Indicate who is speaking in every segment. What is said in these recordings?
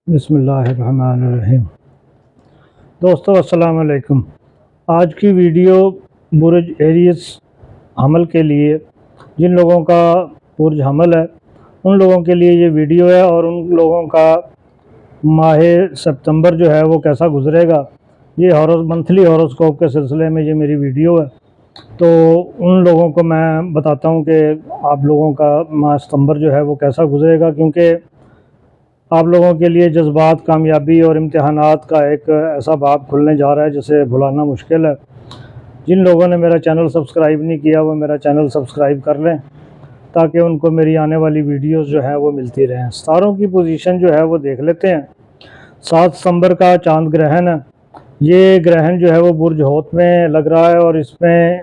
Speaker 1: بسم اللہ الرحمن الرحیم۔ دوستو السلام علیکم۔ آج کی ویڈیو برج ایریس حمل کے لیے، جن لوگوں کا برج حمل ہے ان لوگوں کے لیے یہ ویڈیو ہے، اور ان لوگوں کا ماہ ستمبر جو ہے وہ کیسا گزرے گا، یہ منتھلی ہاروسکوپ کے سلسلے میں یہ میری ویڈیو ہے۔ تو ان لوگوں کو میں بتاتا ہوں کہ آپ لوگوں کا ماہ ستمبر جو ہے وہ کیسا گزرے گا، کیونکہ آپ لوگوں کے لیے جذبات، کامیابی اور امتحانات کا ایک ایسا باب کھلنے جا رہا ہے جسے بھلانا مشکل ہے۔ جن لوگوں نے میرا چینل سبسکرائب نہیں کیا وہ میرا چینل سبسکرائب کر لیں تاکہ ان کو میری آنے والی ویڈیوز جو ہیں وہ ملتی رہیں۔ ستاروں کی پوزیشن جو ہے وہ دیکھ لیتے ہیں۔ 7 ستمبر کا چاند گرہن ہے۔ یہ گرہن جو ہے وہ برج ہوت میں لگ رہا ہے، اور اس میں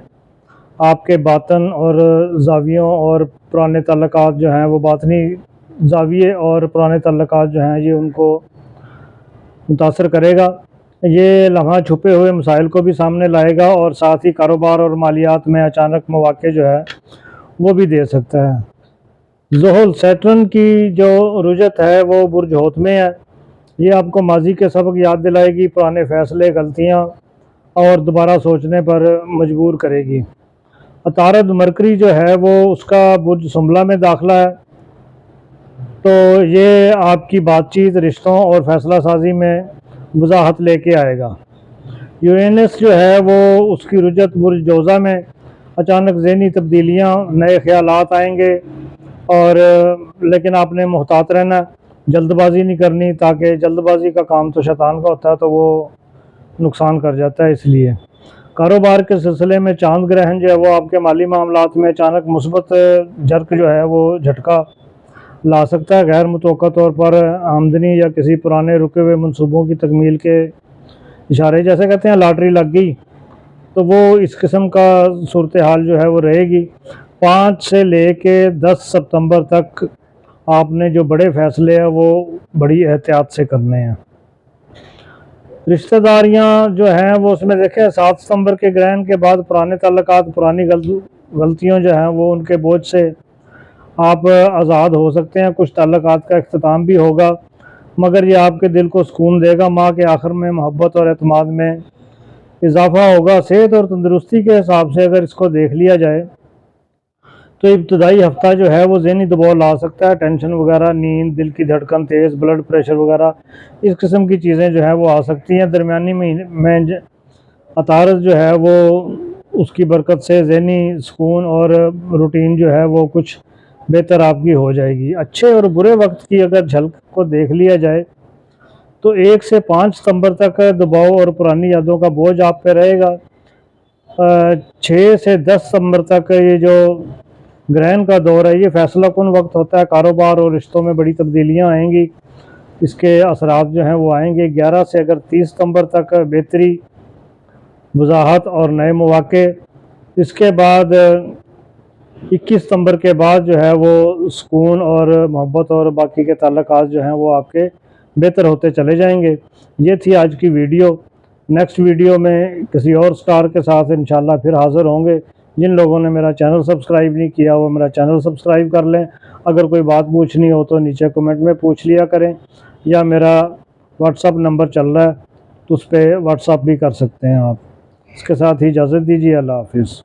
Speaker 1: آپ کے باطن اور زاویوں اور پرانے تعلقات جو ہیں وہ باطنی زاویے اور پرانے تعلقات جو ہیں یہ ان کو متاثر کرے گا۔ یہ لمحہ چھپے ہوئے مسائل کو بھی سامنے لائے گا، اور ساتھ ہی کاروبار اور مالیات میں اچانک مواقع جو ہے وہ بھی دے سکتا ہے۔ زحل سیٹرن کی جو رجت ہے وہ برج ہوت میں ہے۔ یہ آپ کو ماضی کے سبق یاد دلائے گی، پرانے فیصلے، غلطیاں اور دوبارہ سوچنے پر مجبور کرے گی۔ عطارد مرکری جو ہے وہ اس کا برج سنبلہ میں داخلہ ہے، تو یہ آپ کی بات چیت، رشتوں اور فیصلہ سازی میں وضاحت لے کے آئے گا۔ یورینس جو ہے وہ اس کی رجت برج جوزہ میں، اچانک ذہنی تبدیلیاں، نئے خیالات آئیں گے، اور لیکن آپ نے محتاط رہنا، جلد بازی نہیں کرنی، تاکہ جلد بازی کا کام تو شیطان کا ہوتا ہے تو وہ نقصان کر جاتا ہے۔ اس لیے کاروبار کے سلسلے میں چاند گرہن جو ہے وہ آپ کے مالی معاملات میں اچانک مثبت جھٹک جو ہے وہ جھٹکا لا سکتا ہے۔ غیر متوقع طور پر آمدنی یا کسی پرانے رکے ہوئے منصوبوں کی تکمیل کے اشارے، جیسے کہتے ہیں لاٹری لگ گئی، تو وہ اس قسم کا صورتحال جو ہے وہ رہے گی۔ 5 سے لے کے 10 ستمبر تک آپ نے جو بڑے فیصلے ہیں وہ بڑی احتیاط سے کرنے ہیں۔ رشتہ داریاں جو ہیں وہ اس میں دیکھیں 7 ستمبر کے گرہن کے بعد پرانے تعلقات، پرانی غلطیوں جو ہیں وہ ان کے بوجھ سے آپ آزاد ہو سکتے ہیں۔ کچھ تعلقات کا اختتام بھی ہوگا، مگر یہ آپ کے دل کو سکون دے گا۔ ماہ کے آخر میں محبت اور اعتماد میں اضافہ ہوگا۔ صحت اور تندرستی کے حساب سے اگر اس کو دیکھ لیا جائے تو ابتدائی ہفتہ جو ہے وہ ذہنی دباؤ لا سکتا ہے، ٹینشن وغیرہ، نیند، دل کی دھڑکن تیز، بلڈ پریشر وغیرہ اس قسم کی چیزیں جو ہیں وہ آ سکتی ہیں۔ درمیانی مہینے میں عطارد جو ہے وہ اس کی برکت سے ذہنی سکون اور روٹین جو ہے وہ کچھ بہتر آپ کی ہو جائے گی۔ اچھے اور برے وقت کی اگر جھلک کو دیکھ لیا جائے تو 1 سے 5 ستمبر تک دباؤ اور پرانی یادوں کا بوجھ آپ پہ رہے گا۔ 6 سے 10 ستمبر تک یہ جو گرہن کا دور ہے یہ فیصلہ کن وقت ہوتا ہے۔ کاروبار اور رشتوں میں بڑی تبدیلیاں آئیں گی، اس کے اثرات جو ہیں وہ آئیں گے۔ 11 سے اگر 30 ستمبر تک بہتری، وضاحت اور نئے مواقع۔ اس کے بعد 21 ستمبر کے بعد جو ہے وہ سکون اور محبت اور باقی کے تعلقات جو ہیں وہ آپ کے بہتر ہوتے چلے جائیں گے۔ یہ تھی آج کی ویڈیو۔ نیکسٹ ویڈیو میں کسی اور سٹار کے ساتھ انشاءاللہ پھر حاضر ہوں گے۔ جن لوگوں نے میرا چینل سبسکرائب نہیں کیا وہ میرا چینل سبسکرائب کر لیں۔ اگر کوئی بات پوچھنی ہو تو نیچے کمنٹ میں پوچھ لیا کریں، یا میرا واٹس اپ نمبر چل رہا ہے تو اس پہ واٹس اپ بھی کر سکتے ہیں آپ۔ اس کے ساتھ ہی اجازت دیجیے۔ اللہ حافظ۔